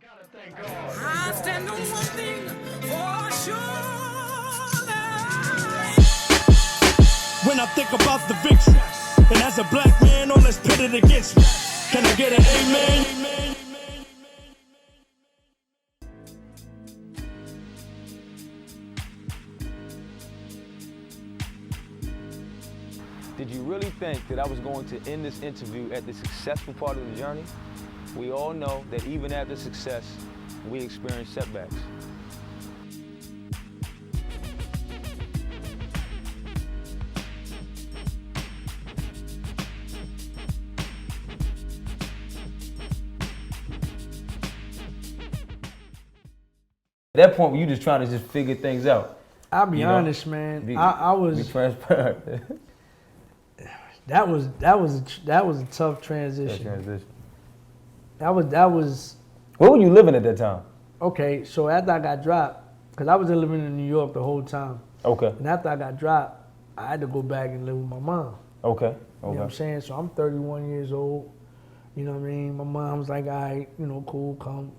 I stand on one thing for sure. When I think about the victory, and as a black man, all that's pitted against me, can I get an amen? Did you really think that I was going to end this interview at the successful part of the journey? We all know that even after success, we experience setbacks. At that point, were you just trying to just figure things out? I'll be honest, man. I was be transparent. That was a tough transition. That was. Where were you living at that time? Okay, so after I got dropped, because I was living in New York the whole time. Okay. And after I got dropped, I had to go back and live with my mom. Okay. You know what I'm saying? So I'm 31 years old. You know what I mean? My mom's like, all right, cool, come,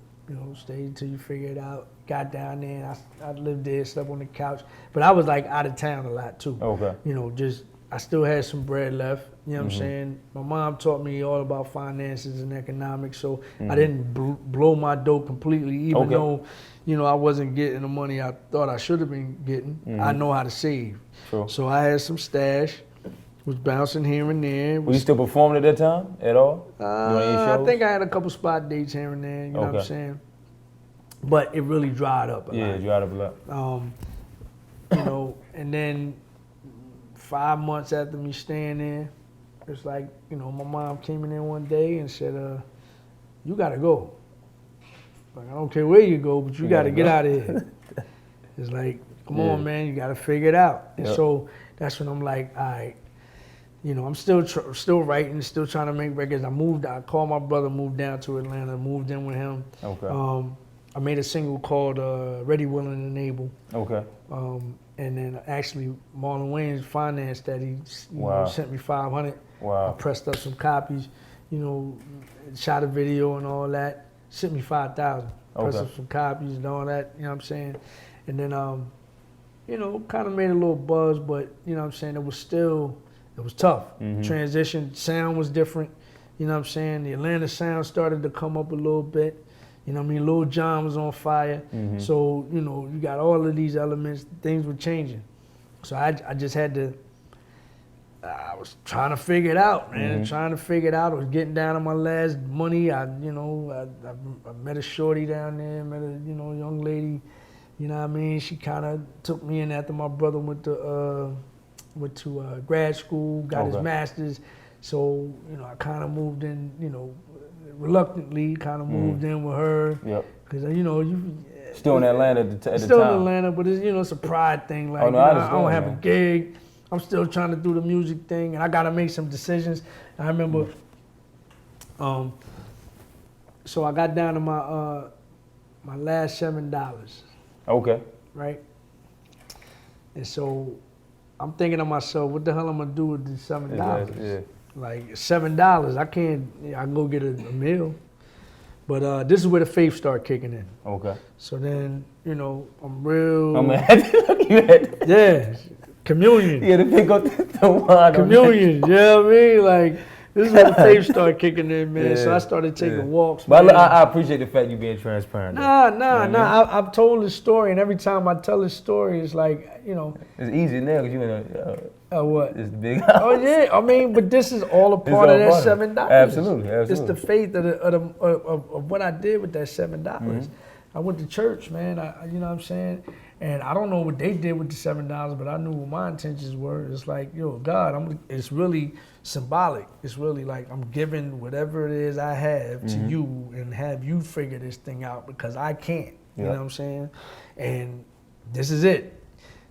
stay until you figure it out. Got down there, and I lived there, slept on the couch. But I was like out of town a lot too. Okay. I still had some bread left. You know what I'm saying? My mom taught me all about finances and economics, so I didn't blow my dough completely, even though, I wasn't getting the money I thought I should have been getting. I know how to save. Sure. So I had some stash, was bouncing here and there. Were you still performing at that time at all? I think I had a couple spot dates here and there, you know what I'm saying? But it really dried up a lot. Yeah, it dried up a lot. And then 5 months after me staying there, it's like, my mom came in there one day and said, you gotta go. Like, I don't care where you go, but you gotta get out of here. It's like, come on, man, you gotta figure it out. And so that's when I'm like, all right, I'm still writing, still trying to make records. I called my brother, moved down to Atlanta, moved in with him. Okay. I made a single called Ready, Willing, and Able. Okay. And then actually Marlon Wayans financed that. He sent me $500. Wow. I pressed up some copies, shot a video and all that. Sent me $5,000. Pressed up some copies and all that, you know what I'm saying? And then, kind of made a little buzz, but, it was tough. Transition, sound was different, you know what I'm saying? The Atlanta sound started to come up a little bit. You know what I mean? Lil Jon was on fire. So, you got all of these elements, things were changing. So I just had to, I was trying to figure it out, man. Trying to figure it out. I was getting down on my last money. I met a shorty down there, met a, young lady, you know what I mean? She kind of took me in after my brother went to grad school, got his master's. So, I kind of moved in, reluctantly kind of moved in with her. Yep. Because, you... Still in Atlanta at the time. Still in Atlanta, but it's, it's a pride thing. Like, I don't have a gig. I'm still trying to do the music thing, and I got to make some decisions. I remember, so I got down to my last $7. Okay. Right? And so I'm thinking to myself, what the hell am I going to do with this $7? Yeah. Like $7, I can go get a meal. But this is where the faith started kicking in. Okay. So then, I'm real. I'm happy. Yeah. Communion. Yeah, to pick up the wine. Communion, you know what I mean? Like, this is where the faith started kicking in, man. So I started taking walks. But I appreciate the fact you being transparent. Nah. I've told this story, and every time I tell this story, it's like, It's easy now because you in what? It's big house. Oh yeah, I mean, but this is all a part of that $7. Absolutely. It's the faith of what I did with that $7. I went to church, man. You know what I'm saying? And I don't know what they did with the $7, but I knew what my intentions were. It's like, God, it's really symbolic. It's really like I'm giving whatever it is I have to you and have you figure this thing out because I can't. You know what I'm saying? And this is it.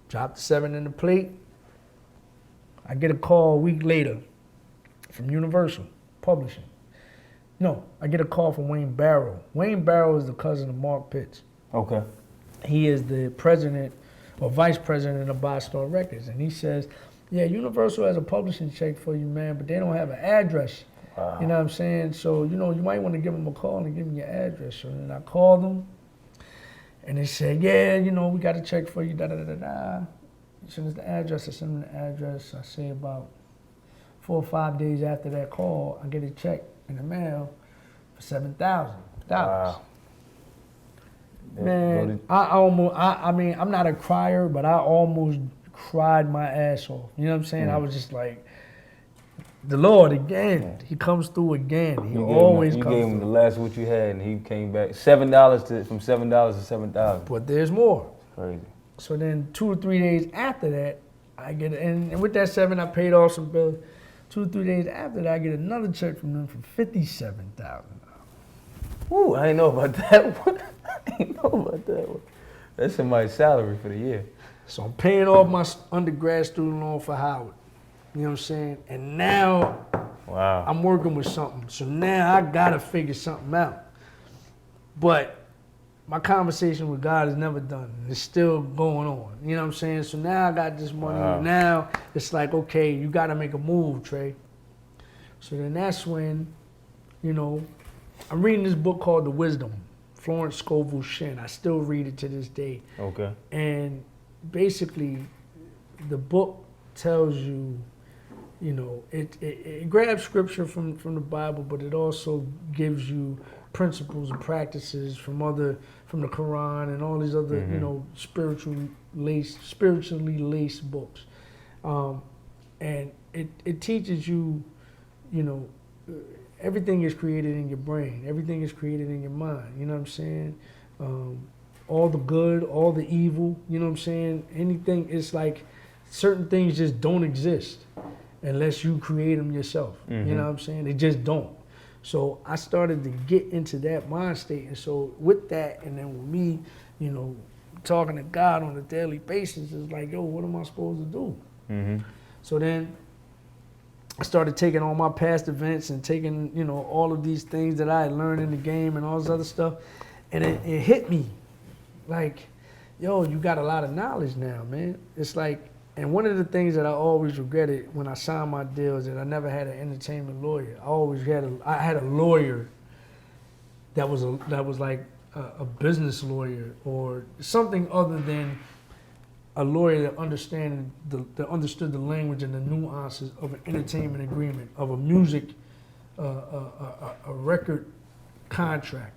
Drop the 7 in the plate. I get a call a week later from Universal Publishing. No, I get a call from Wayne Barrow. Wayne Barrow is the cousin of Mark Pitts. Okay. He is the president or vice president of ByStorm Records. And he says, yeah, Universal has a publishing check for you, man, but they don't have an address Wow. You know what I'm saying? So, you might want to give them a call and give them your address. So then I called them, and they said, yeah, we got to check for you, da-da-da-da-da. Send us the address. I send them the address. I say about 4 or 5 days after that call, I get a check in the mail for $7,000. Wow. Man, I mean, I'm not a crier, but I almost cried my ass off. You know what I'm saying? I was just like, the Lord again. He comes through again. He always comes through. You gave him the last what you had, and he came back $7 from $7 to $7,000. But there's more. Crazy. So then 2 or 3 days after that, I get and with that $7, I paid off some bills. 2 or 3 days after that, I get another check from them for $57,000. Ooh, I didn't know about that one. I didn't know about that one. That's somebody's salary for the year. So I'm paying off my undergrad student loan for Howard. You know what I'm saying? And now wow. I'm working with something. So now I gotta figure something out. But my conversation with God is never done. It's still going on. You know what I'm saying? So now I got this money. Wow. Now it's like, okay, you gotta make a move, Trey. So then that's when, I'm reading this book called The Wisdom, Florence Scovel Shinn. I still read it to this day. Okay. And basically, the book tells you, it grabs scripture from the Bible, but it also gives you principles and practices from the Quran and all these other, spiritually laced books. And it teaches you, everything is created in your brain. Everything is created in your mind. You know what I'm saying? All the good, all the evil, you know what I'm saying? Anything, it's like certain things just don't exist unless you create them yourself. You know what I'm saying? They just don't. So I started to get into that mind state. And so with that, and then with me, talking to God on a daily basis, it's like, yo, what am I supposed to do? So then I started taking all my past events and taking, all of these things that I had learned in the game and all this other stuff. And it hit me like, yo, you got a lot of knowledge now, man. It's like, and one of the things that I always regretted when I signed my deal is that I never had an entertainment lawyer. I had a lawyer that was like a business lawyer or something other than a lawyer that understood the language and the nuances of an entertainment agreement, of a music, a record contract.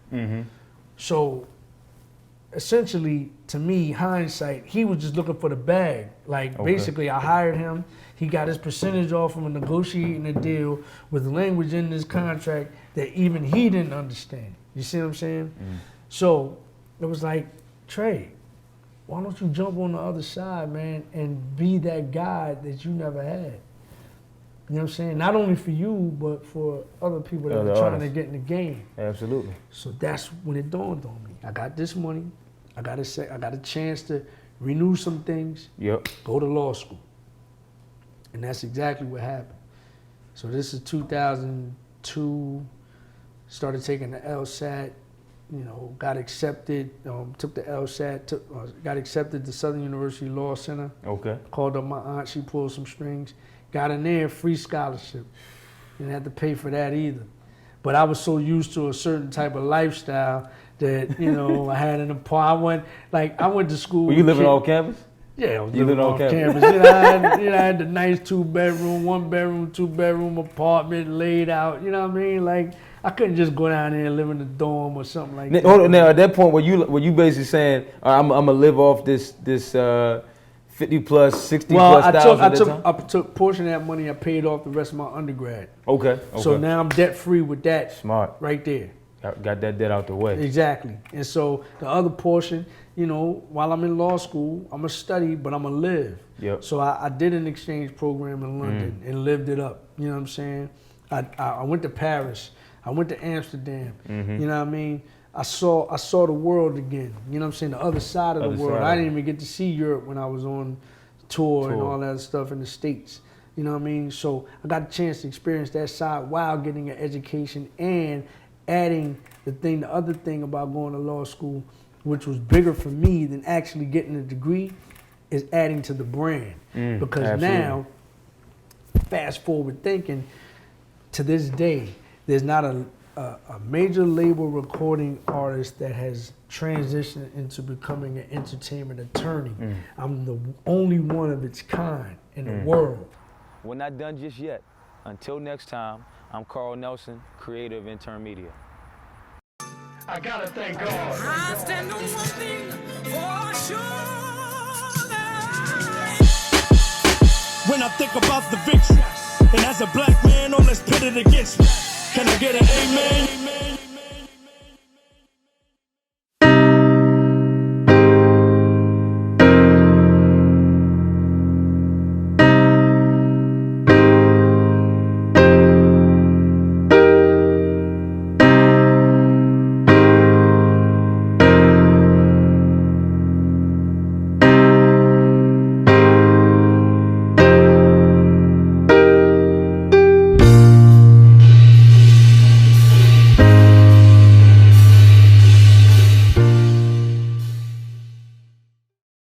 So essentially, to me, hindsight, he was just looking for the bag. Like, basically, I hired him. He got his percentage off from negotiating a deal with language in this contract that even he didn't understand. You see what I'm saying? So it was like, Trey, why don't you jump on the other side, man, and be that guy that you never had? You know what I'm saying? Not only for you, but for other people that are trying to get in the game. Absolutely. So that's when it dawned on me. I got this money. I got a chance to renew some things. Yep. Go to law school. And that's exactly what happened. So this is 2002. Started taking the LSAT. Got accepted. Took the LSAT. Got accepted to Southern University Law Center. Okay. Called up my aunt. She pulled some strings. Got in there, free scholarship. Didn't have to pay for that either. But I was so used to a certain type of lifestyle that, I had an apartment. I went to school. Were you living on campus? Yeah, I was living on campus. I had the nice 2-bedroom, 1-bedroom, 2-bedroom apartment laid out. You know what I mean? I couldn't just go down there and live in a dorm or something like that. Now, at that point, were you basically saying, I'm gonna live off this 50 plus, 60 plus thousand? I took a portion of that money. I paid off the rest of my undergrad. Okay. So now I'm debt free with that. Smart. Right there. Got that debt out the way. Exactly. And so the other portion, while I'm in law school, I'm gonna study, but I'm gonna live. Yep. So I did an exchange program in London and lived it up. You know what I'm saying? I went to Paris. I went to Amsterdam. You know what I mean? I saw the world again. You know what I'm saying? The other side of the world. I didn't even get to see Europe when I was on tour and all that stuff in the States. You know what I mean? So I got a chance to experience that side while getting an education and adding the other thing about going to law school, which was bigger for me than actually getting a degree, is adding to the brand. Because now, fast forward thinking, to this day, there's not a major label recording artist that has transitioned into becoming an entertainment attorney. I'm the only one of its kind in the world. We're not done just yet. Until next time, I'm Karl Nelson, creator of Entmt. I gotta thank God. I stand on one thing for sure. When I think about the victory, and as a black man, all that's pitted against me, can I get an amen?